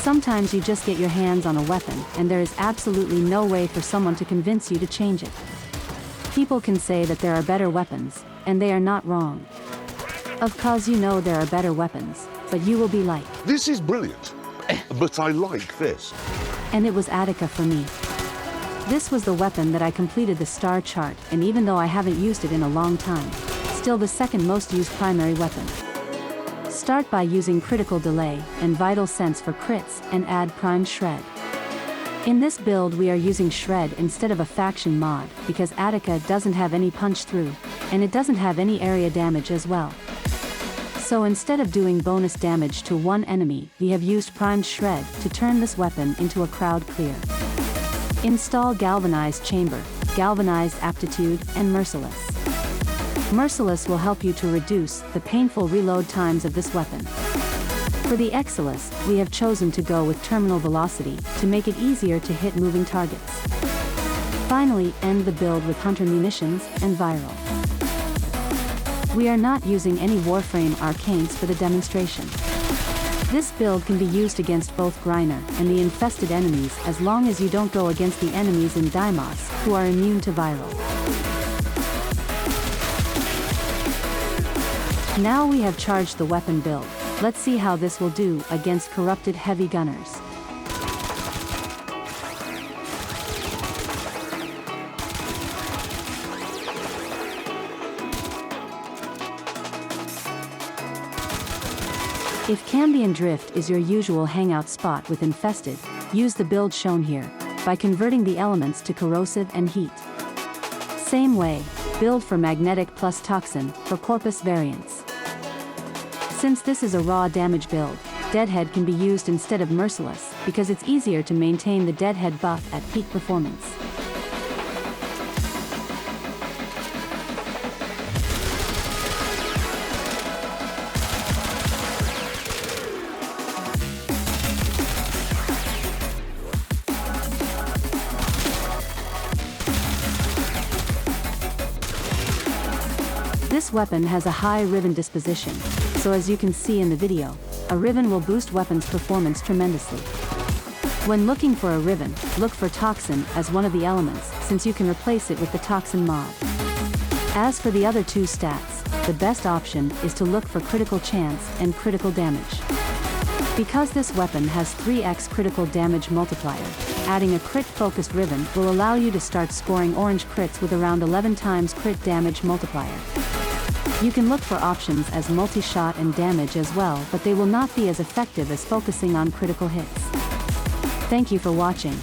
Sometimes you just get your hands on a weapon and there is absolutely no way for someone to convince you to change it. People can say that there are better weapons, and they are not wrong. Of course you know there are better weapons, but you will be like, This is brilliant, but I like this. and it was Attica for me. This was the weapon that I completed the star chart, and even though I haven't used it in a long time, still the second most used primary weapon. Start by using critical delay and vital sense for crits and add prime shred. In this build we are using shred instead of a faction mod because Attica doesn't have any punch through, and it doesn't have any area damage as well. So instead of doing bonus damage to one enemy, we have used prime shred to turn this weapon into a crowd clear. Install Galvanized Chamber, Galvanized Aptitude, and Merciless. Merciless will help you to reduce the painful reload times of this weapon. For the Excellus, we have chosen to go with terminal velocity to make it easier to hit moving targets. Finally, end the build with Hunter Munitions and Viral. We are not using any Warframe Arcanes for the demonstration. This build can be used against both Griner and the infested enemies as long as you don't go against the enemies in Deimos, who are immune to Viral. Now we have charged the weapon build. Let's see how this will do against corrupted heavy gunners. If Cambion Drift is your usual hangout spot with infested, use the build shown here, by converting the elements to corrosive and heat. Same way, build for magnetic plus toxin for corpus variants. Since this is a raw damage build, Deadhead can be used instead of Merciless because it's easier to maintain the Deadhead buff at peak performance. This weapon has a high Riven disposition, so as you can see in the video, a Riven will boost weapons performance tremendously. When looking for a Riven, look for Toxin as one of the elements, since you can replace it with the Toxin mod. As for the other two stats, the best option is to look for critical chance and critical damage. Because this weapon has 3x critical damage multiplier, adding a crit-focused Riven will allow you to start scoring orange crits with around 11 times crit damage multiplier. You can look for options as multi-shot and damage as well, but they will not be as effective as focusing on critical hits. Thank you for watching.